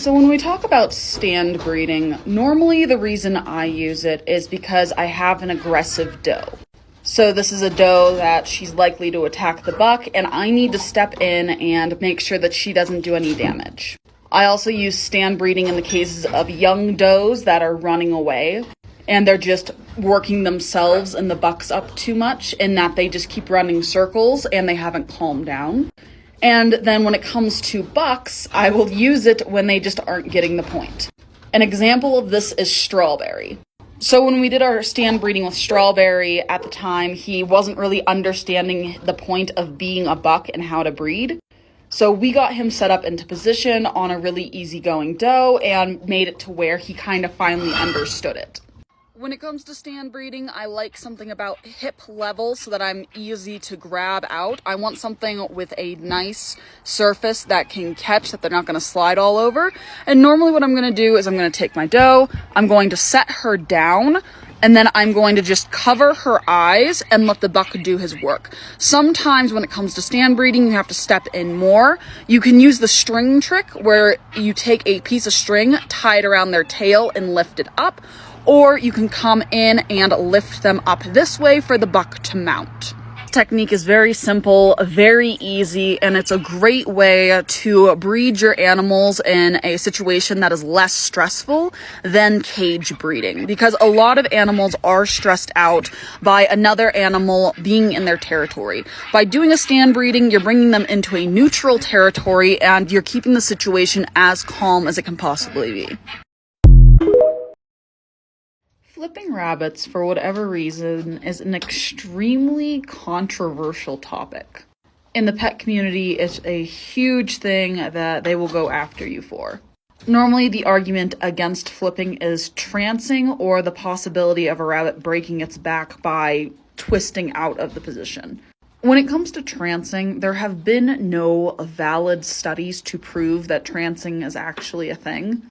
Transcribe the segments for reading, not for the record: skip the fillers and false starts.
So when we talk about stand breeding, normally the reason I use it is because I have an aggressive doe. So this is a doe that she's likely to attack the buck, and I need to step in and make sure that she doesn't do any damage. I also use stand breeding in the cases of young does that are running away, and they're just working themselves and the bucks up too much, in that they just keep running circles and they haven't calmed down. And then when it comes to bucks, I will use it when they just aren't getting the point. An example of this is Strawberry. So when we did our stand breeding with Strawberry at the time, he wasn't really understanding the point of being a buck and how to breed. So we got him set up into position on a really easygoing doe and made it to where he kind of finally understood it. When it comes to stand breeding, I like something about hip level so that I'm easy to grab out. I want something with a nice surface that can catch, that they're not going to slide all over. And normally what I'm going to do is I'm going to take my doe, I'm going to set her down, and then I'm going to just cover her eyes and let the buck do his work. Sometimes when it comes to stand breeding, you have to step in more. You can use the string trick where you take a piece of string, tie it around their tail, and lift it up. Or you can come in and lift them up this way for the buck to mount. This technique is very simple, very easy, and it's a great way to breed your animals in a situation that is less stressful than cage breeding, because a lot of animals are stressed out by another animal being in their territory. By doing a stand breeding, you're bringing them into a neutral territory and you're keeping the situation as calm as it can possibly be. Flipping rabbits, for whatever reason, is an extremely controversial topic. In the pet community, it's a huge thing that they will go after you for. Normally, the argument against flipping is trancing or the possibility of a rabbit breaking its back by twisting out of the position. When it comes to trancing, there have been no valid studies to prove that trancing is actually a thing,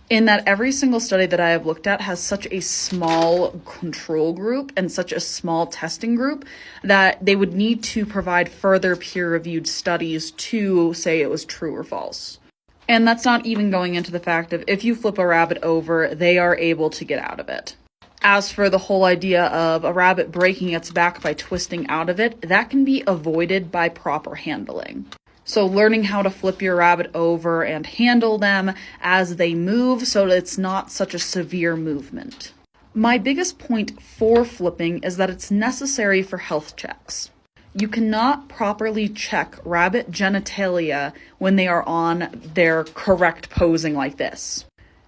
in that every single study that I have looked at has such a small control group and such a small testing group that they would need to provide further peer-reviewed studies to say it was true or false. And that's not even going into the fact of if you flip a rabbit over, they are able to get out of it. As for the whole idea of a rabbit breaking its back by twisting out of it, that can be avoided by proper handling. So learning how to flip your rabbit over and handle them as they move so that it's not such a severe movement. My biggest point for flipping is that it's necessary for health checks. You cannot properly check rabbit genitalia when they are on their correct posing like this.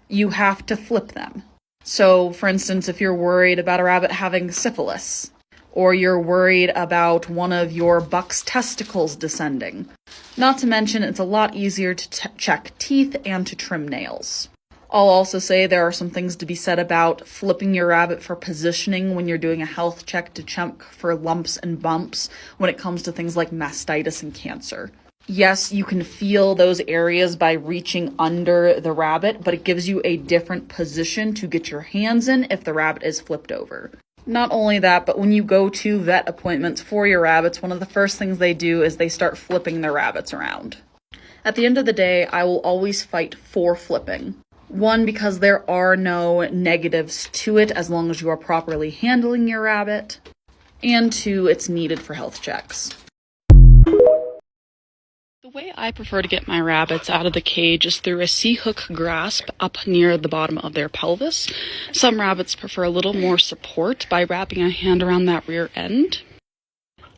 You have to flip them. So, for instance, if you're worried about a rabbit having syphilis, or you're worried about one of your buck's testicles descending. Not to mention, it's a lot easier to check teeth and to trim nails. I'll also say there are some things to be said about flipping your rabbit for positioning when you're doing a health check to check for lumps and bumps when it comes to things like mastitis and cancer. Yes, you can feel those areas by reaching under the rabbit, but it gives you a different position to get your hands in if the rabbit is flipped over. Not only that, but when you go to vet appointments for your rabbits, one of the first things they do is they start flipping their rabbits around. At the end of the day, I will always fight for flipping. One, because there are no negatives to it as long as you are properly handling your rabbit. And two, it's needed for health checks. The way I prefer to get my rabbits out of the cage is through a C-hook grasp up near the bottom of their pelvis. Some rabbits prefer a little more support by wrapping a hand around that rear end.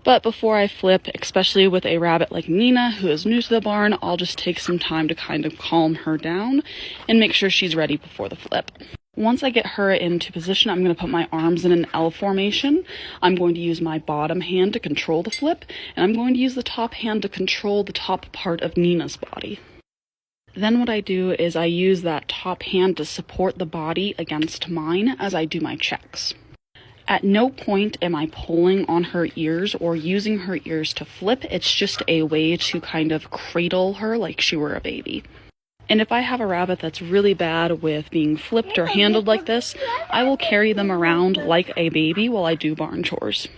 But before I flip, especially with a rabbit like Nina, who is new to the barn, I'll just take some time to kind of calm her down and make sure she's ready before the flip. Once I get her into position, I'm going to put my arms in an L formation. I'm going to use my bottom hand to control the flip, and I'm going to use the top hand to control the top part of Nina's body. Then what I do is I use that top hand to support the body against mine as I do my checks. At no point am I pulling on her ears or using her ears to flip. It's just a way to kind of cradle her like she were a baby. And if I have a rabbit that's really bad with being flipped or handled like this, I will carry them around like a baby while I do barn chores.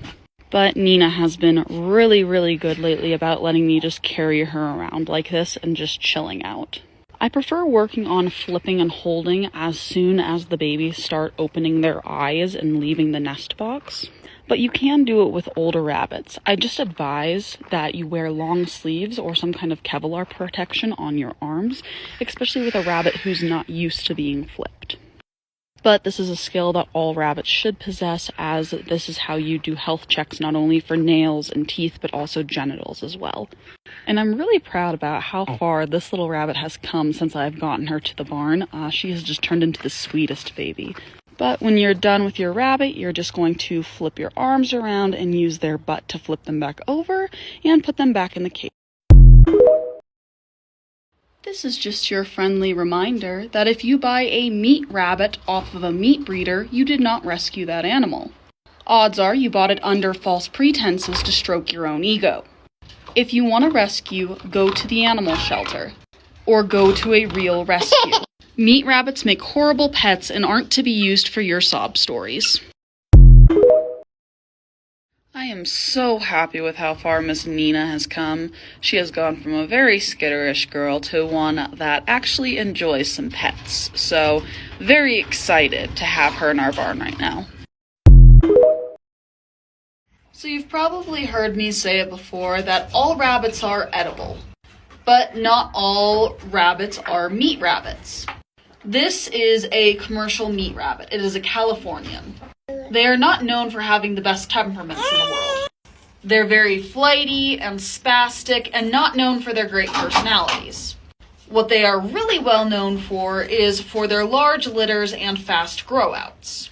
But Nina has been really, really good lately about letting me just carry her around like this and just chilling out. I prefer working on flipping and holding as soon as the babies start opening their eyes and leaving the nest box. But you can do it with older rabbits. I just advise that you wear long sleeves or some kind of Kevlar protection on your arms, especially with a rabbit who's not used to being flipped. But this is a skill that all rabbits should possess, as this is how you do health checks not only for nails and teeth, but also genitals as well. And I'm really proud about how far this little rabbit has come since I've gotten her to the barn. She has just turned into the sweetest baby. But when you're done with your rabbit, you're just going to flip your arms around and use their butt to flip them back over and put them back in the cage. This is just your friendly reminder that if you buy a meat rabbit off of a meat breeder, you did not rescue that animal. Odds are you bought it under false pretenses to stroke your own ego. If you want a rescue, go to the animal shelter, or go to a real rescue. Meat rabbits make horrible pets and aren't to be used for your sob stories. I am so happy with how far Miss Nina has come. She has gone from a very skitterish girl to one that actually enjoys some pets. So, very excited to have her in our barn right now. So you've probably heard me say it before that all rabbits are edible, but not all rabbits are meat rabbits. This is a commercial meat rabbit. It is a Californian. They are not known for having the best temperaments in the world. They're very flighty and spastic and not known for their great personalities. What they are really well known for is for their large litters and fast grow-outs.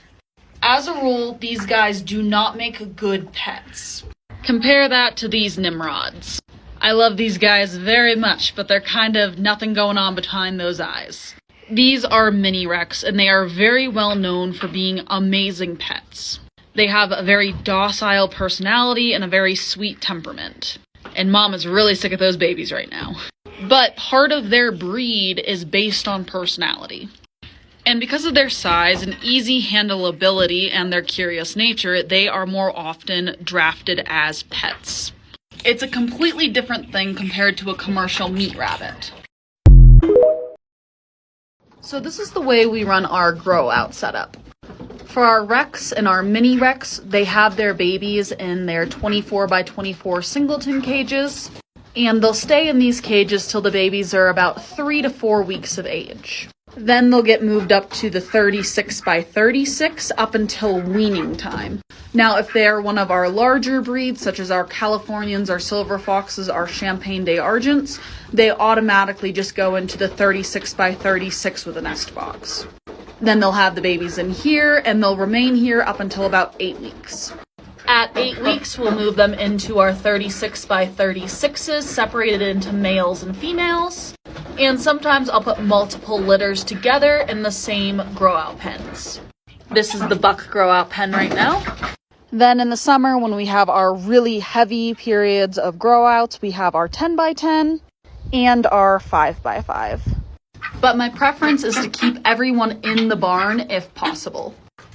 As a rule, these guys do not make good pets. Compare that to these Nimrods. I love these guys very much, but they're kind of nothing going on behind those eyes. These are Mini Rex, and they are very well known for being amazing pets. They have a very docile personality and a very sweet temperament. And Mom is really sick of those babies right now. But part of their breed is based on personality. And because of their size and easy handleability and their curious nature, they are more often drafted as pets. It's a completely different thing compared to a commercial meat rabbit. So this is the way we run our grow-out setup. For our Rex and our Mini Rex, they have their babies in their 24 by 24 singleton cages, and they'll stay in these cages till the babies are about 3 to 4 weeks of age. Then they'll get moved up to the 36 by 36 up until weaning time. Now, if they are one of our larger breeds, such as our Californians, our Silver Foxes, our Champagne des Argents, they automatically just go into the 36 by 36 with a nest box. Then they'll have the babies in here, and they'll remain here up until about 8 weeks. At 8 weeks, we'll move them into our 36 by 36s, separated into males and females. And sometimes I'll put multiple litters together in the same grow-out pens. This is the buck grow-out pen right now. Then in the summer, when we have our really heavy periods of grow-outs, we have our 10 by 10 and our 5 by 5. But my preference is to keep everyone in the barn if possible.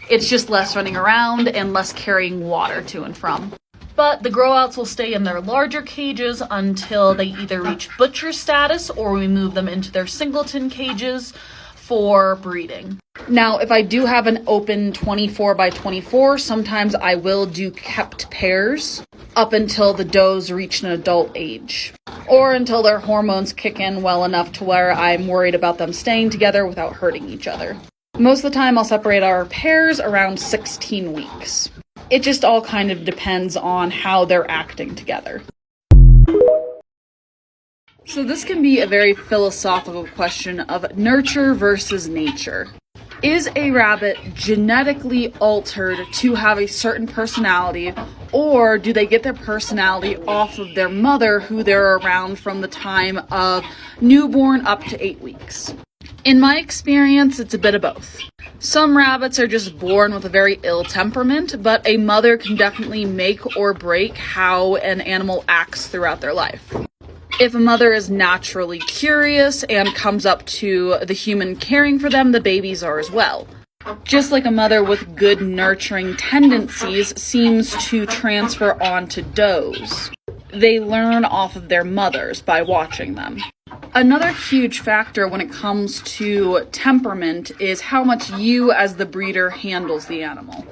It's just less running around and less carrying water to and from. But the grow-outs will stay in their larger cages until they either reach butcher status or we move them into their singleton cages for breeding. Now, if I do have an open 24 by 24, sometimes I will do kept pairs up until the does reach an adult age, or until their hormones kick in well enough to where I'm worried about them staying together without hurting each other. Most of the time, I'll separate our pairs around 16 weeks. It just all kind of depends on how they're acting together. So this can be a very philosophical question of nurture versus nature. Is a rabbit genetically altered to have a certain personality, or do they get their personality off of their mother, who they're around from the time of newborn up to 8 weeks? In my experience, it's a bit of both. Some rabbits are just born with a very ill temperament, but a mother can definitely make or break how an animal acts throughout their life. If a mother is naturally curious and comes up to the human caring for them, the babies are as well. Just like a mother with good nurturing tendencies seems to transfer onto does. They learn off of their mothers by watching them. Another huge factor when it comes to temperament is how much you as the breeder handles the animal.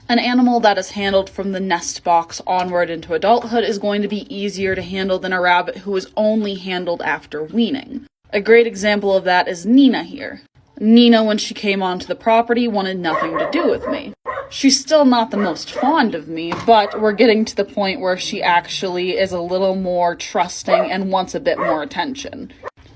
An animal that is handled from the nest box onward into adulthood is going to be easier to handle than a rabbit who is only handled after weaning. A great example of that is Nina here. Nina, when she came onto the property, wanted nothing to do with me. She's still not the most fond of me, but we're getting to the point where she actually is a little more trusting and wants a bit more attention.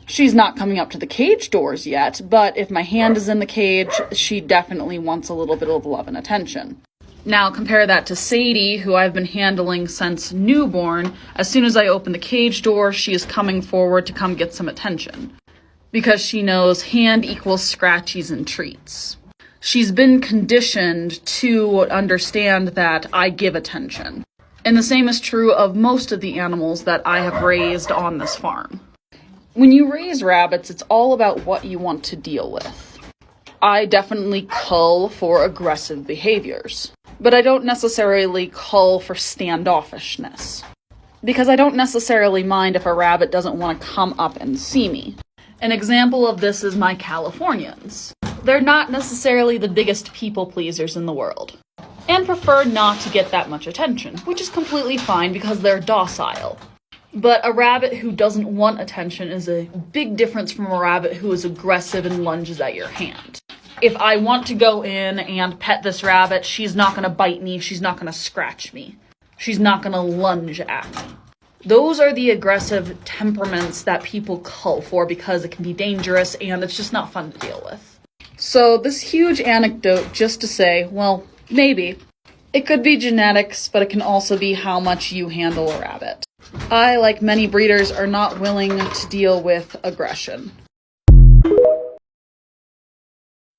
She's not coming up to the cage doors yet, but if my hand is in the cage, she definitely wants a little bit of love and attention. Now compare that to Sadie, who I've been handling since newborn. As soon as I open the cage door, she is coming forward to come get some attention, because she knows hand equals scratchies and treats. She's been conditioned to understand that I give attention. And the same is true of most of the animals that I have raised on this farm. When you raise rabbits, it's all about what you want to deal with. I definitely cull for aggressive behaviors, but I don't necessarily cull for standoffishness, because I don't necessarily mind if a rabbit doesn't want to come up and see me. An example of this is my Californians. They're not necessarily the biggest people pleasers in the world, and prefer not to get that much attention, which is completely fine because they're docile. But a rabbit who doesn't want attention is a big difference from a rabbit who is aggressive and lunges at your hand. If I want to go in and pet this rabbit, she's not going to bite me, she's not going to scratch me, she's not going to lunge at me. Those are the aggressive temperaments that people cull for because it can be dangerous and it's just not fun to deal with. So this huge anecdote just to say, well, maybe. It could be genetics, but it can also be how much you handle a rabbit. I, like many breeders, are not willing to deal with aggression.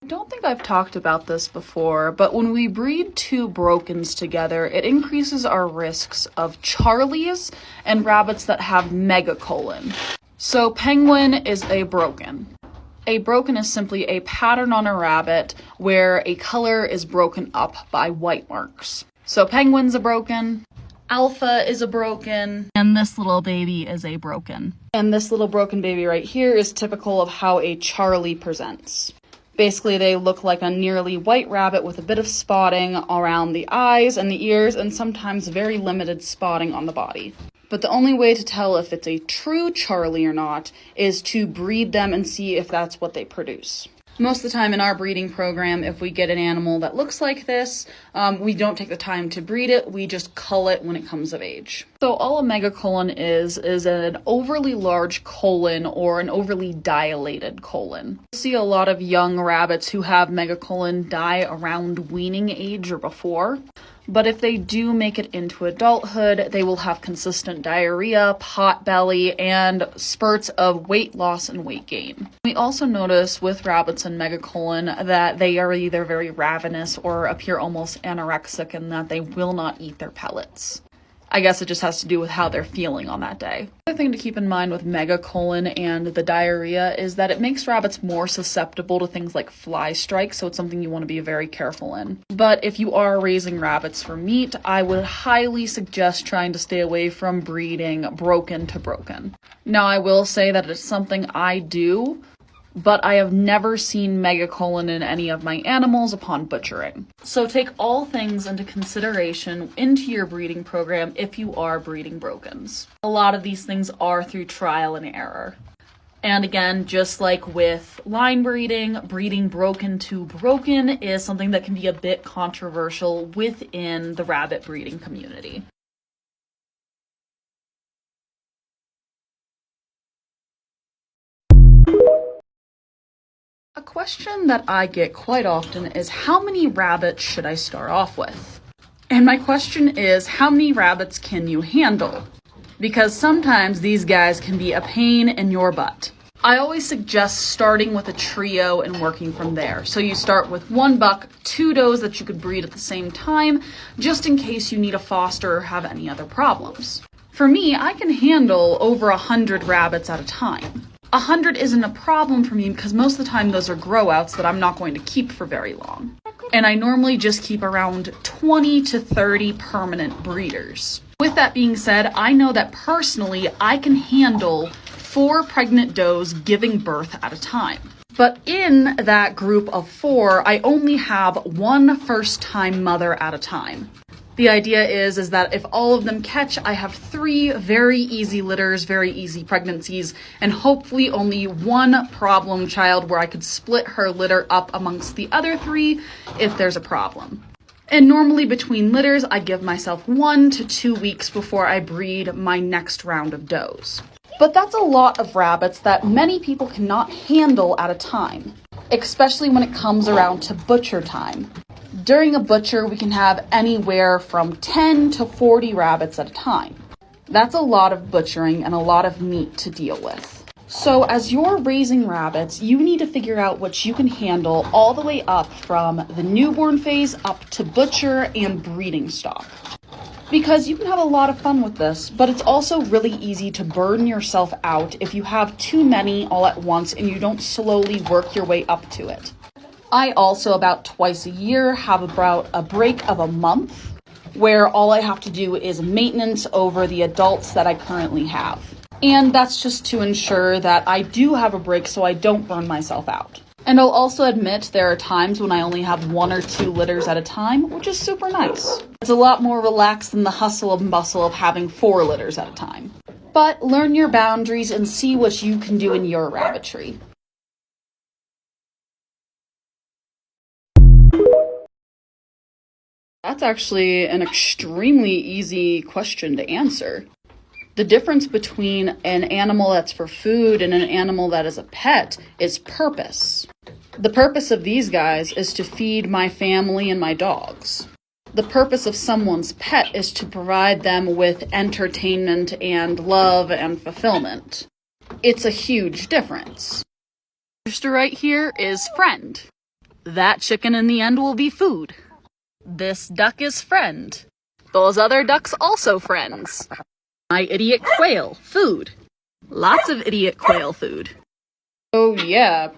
I don't think I've talked about this before, but when we breed two Brokens together, it increases our risks of Charlies and rabbits that have megacolon. So Penguin is a Broken. A Broken is simply a pattern on a rabbit where a color is broken up by white marks. So Penguin's a Broken, Alpha is a Broken, and this little baby is a Broken. And this little Broken baby right here is typical of how a Charlie presents. Basically, they look like a nearly white rabbit with a bit of spotting around the eyes and the ears, and sometimes very limited spotting on the body. But the only way to tell if it's a true Charlie or not is to breed them and see if that's what they produce. Most of the time in our breeding program, if we get an animal that looks like this, we don't take the time to breed it, we just cull it when it comes of age. So all a megacolon is an overly large colon or an overly dilated colon. You'll see a lot of young rabbits who have megacolon die around weaning age or before. But if they do make it into adulthood, they will have consistent diarrhea, pot belly, and spurts of weight loss and weight gain. We also notice with rabbits and megacolon that they are either very ravenous or appear almost anorexic in that they will not eat their pellets. I guess it just has to do with how they're feeling on that day. Another thing to keep in mind with megacolon and the diarrhea is that it makes rabbits more susceptible to things like fly strikes, so it's something you want to be very careful in. But if you are raising rabbits for meat, I would highly suggest trying to stay away from breeding Broken to Broken. Now, I will say that it's something I do, but I have never seen megacolon in any of my animals upon butchering. So take all things into consideration into your breeding program if you are breeding Brokens. A lot of these things are through trial and error. And again, just like with line breeding, breeding Broken to Broken is something that can be a bit controversial within the rabbit breeding community. A question that I get quite often is how many rabbits should I start off with? And my question is, how many rabbits can you handle? Because sometimes these guys can be a pain in your butt. I always suggest starting with a trio and working from there. So you start with one buck, two does that you could breed at the same time, just in case you need a foster or have any other problems. For me, I can handle over 100 rabbits at a time. 100 isn't a problem for me because most of the time those are grow-outs that I'm not going to keep for very long. And I normally just keep around 20 to 30 permanent breeders. With that being said, I know that personally I can handle 4 pregnant does giving birth at a time. But in that group of 4, I only have 1 first-time mother at a time. The idea is that if all of them catch, I have 3 very easy litters, very easy pregnancies, and hopefully only 1 problem child where I could split her litter up amongst the other 3 if there's a problem. And normally between litters, I give myself 1 to 2 weeks before I breed my next round of does. But that's a lot of rabbits that many people cannot handle at a time, especially when it comes around to butcher time. During a butcher, we can have anywhere from 10 to 40 rabbits at a time. That's a lot of butchering and a lot of meat to deal with. So as you're raising rabbits, you need to figure out what you can handle all the way up from the newborn phase up to butcher and breeding stock. Because you can have a lot of fun with this, but it's also really easy to burn yourself out if you have too many all at once and you don't slowly work your way up to it. I also, about twice a year, have about a break of a month where all I have to do is maintenance over the adults that I currently have. And that's just to ensure that I do have a break so I don't burn myself out. And I'll also admit there are times when I only have 1 or 2 litters at a time, which is super nice. It's a lot more relaxed than the hustle and bustle of having 4 litters at a time. But learn your boundaries and see what you can do in your rabbitry. That's actually an extremely easy question to answer. The difference between an animal that's for food and an animal that is a pet is purpose. The purpose of these guys is to feed my family and my dogs. The purpose of someone's pet is to provide them with entertainment and love and fulfillment. It's a huge difference. Rooster right here is friend. That chicken in the end will be food. This duck is friend. Those other ducks also friends. My idiot quail, food. Lots of idiot quail food. Oh yeah,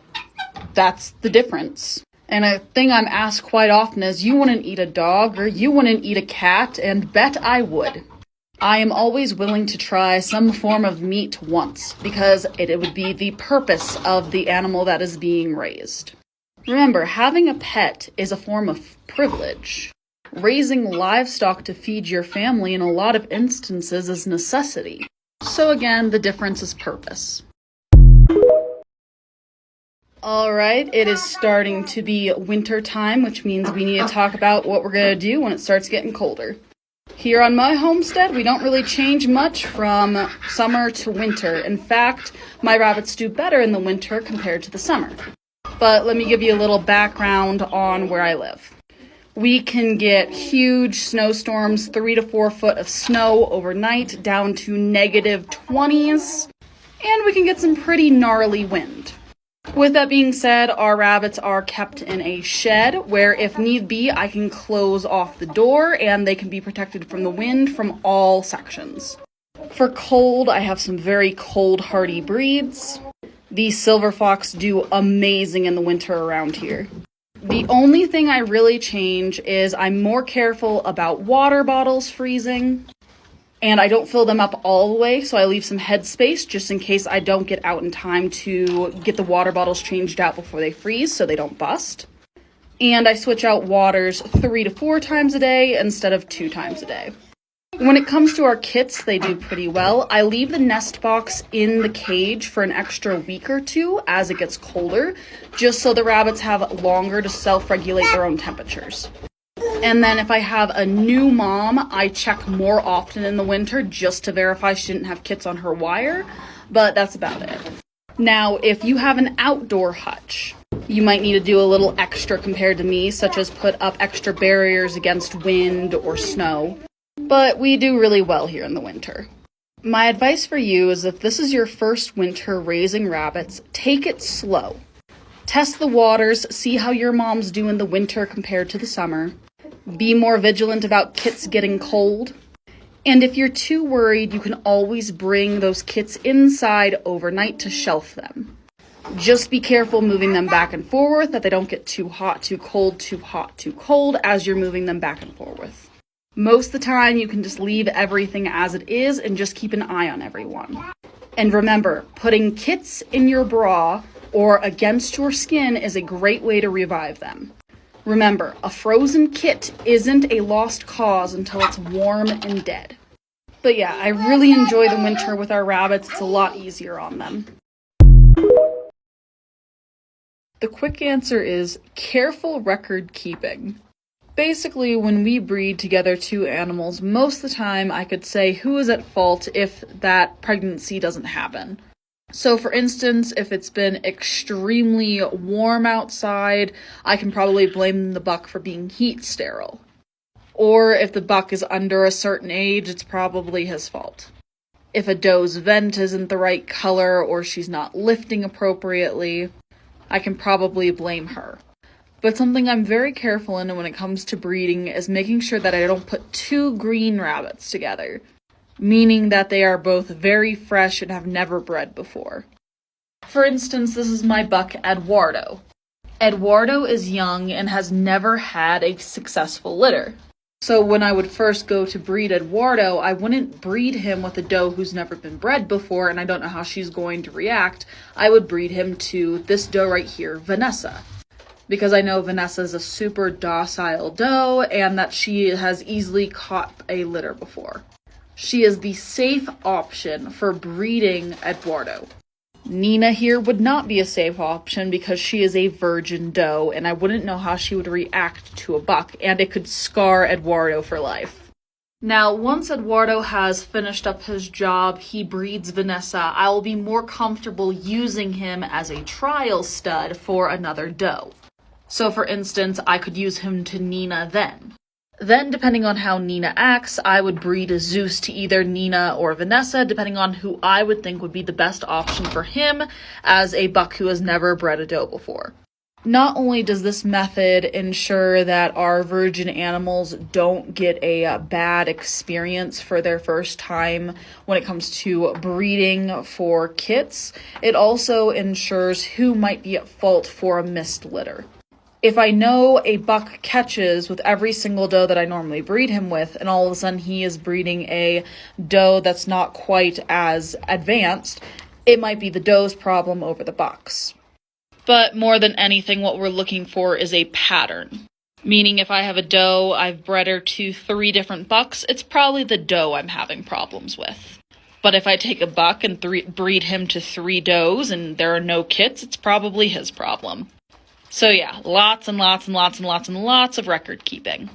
that's the difference. And a thing I'm asked quite often is, you wouldn't eat a dog or you wouldn't eat a cat, and bet I would. I am always willing to try some form of meat once, because it would be the purpose of the animal that is being raised. Remember, having a pet is a form of privilege. Raising livestock to feed your family in a lot of instances is necessity. So again, the difference is purpose. Alright, it is starting to be winter time, which means we need to talk about what we're going to do when it starts getting colder. Here on my homestead, we don't really change much from summer to winter. In fact, my rabbits do better in the winter compared to the summer. But let me give you a little background on where I live. We can get huge snowstorms, 3 to 4 foot of snow overnight, down to -20s, and we can get some pretty gnarly wind. With that being said, our rabbits are kept in a shed where, if need be, I can close off the door and they can be protected from the wind from all sections. For cold, I have some very cold hardy breeds. These silver fox do amazing in the winter around here. The only thing I really change is I'm more careful about water bottles freezing, and I don't fill them up all the way, so I leave some headspace just in case I don't get out in time to get the water bottles changed out before they freeze so they don't bust. And I switch out waters 3 to 4 times a day instead of 2 times a day. When it comes to our kits, they do pretty well. I leave the nest box in the cage for an extra week or 2 as it gets colder, just so the rabbits have longer to self-regulate their own temperatures. And then if I have a new mom, I check more often in the winter just to verify she didn't have kits on her wire, but that's about it. Now, if you have an outdoor hutch, you might need to do a little extra compared to me, such as put up extra barriers against wind or snow. But we do really well here in the winter. My advice for you is, if this is your first winter raising rabbits, take it slow. Test the waters, see how your moms do in the winter compared to the summer. Be more vigilant about kits getting cold. And if you're too worried, you can always bring those kits inside overnight to shelf them. Just be careful moving them back and forth, that they don't get too hot, too cold, too hot, too cold as you're moving them back and forth. Most of the time, you can just leave everything as it is and just keep an eye on everyone. And remember, putting kits in your bra or against your skin is a great way to revive them. Remember, a frozen kit isn't a lost cause until it's warm and dead. But yeah, I really enjoy the winter with our rabbits. It's a lot easier on them. The quick answer is careful record keeping. Basically, when we breed together two animals, most of the time I could say who is at fault if that pregnancy doesn't happen. So for instance, if it's been extremely warm outside, I can probably blame the buck for being heat sterile. Or if the buck is under a certain age, it's probably his fault. If a doe's vent isn't the right color or she's not lifting appropriately, I can probably blame her. But something I'm very careful in when it comes to breeding is making sure that I don't put two green rabbits together, meaning that they are both very fresh and have never bred before. For instance, this is my buck Eduardo. Eduardo is young and has never had a successful litter. So when I would first go to breed Eduardo, I wouldn't breed him with a doe who's never been bred before and I don't know how she's going to react. I would breed him to this doe right here, Vanessa. Because I know Vanessa is a super docile doe and that she has easily caught a litter before. She is the safe option for breeding Eduardo. Nina here would not be a safe option because she is a virgin doe and I wouldn't know how she would react to a buck and it could scar Eduardo for life. Now, once Eduardo has finished up his job, he breeds Vanessa, I will be more comfortable using him as a trial stud for another doe. So for instance, I could use him to Nina then. Then, depending on how Nina acts, I would breed a Zeus to either Nina or Vanessa, depending on who I would think would be the best option for him as a buck who has never bred a doe before. Not only does this method ensure that our virgin animals don't get a bad experience for their first time when it comes to breeding for kits, it also ensures who might be at fault for a missed litter. If I know a buck catches with every single doe that I normally breed him with, and all of a sudden he is breeding a doe that's not quite as advanced, it might be the doe's problem over the buck's. But more than anything, what we're looking for is a pattern. Meaning if I have a doe, I've bred her to 3 different bucks, it's probably the doe I'm having problems with. But if I take a buck and breed him to 3 does and there are no kits, it's probably his problem. So yeah, lots and lots and lots and lots and lots of record keeping.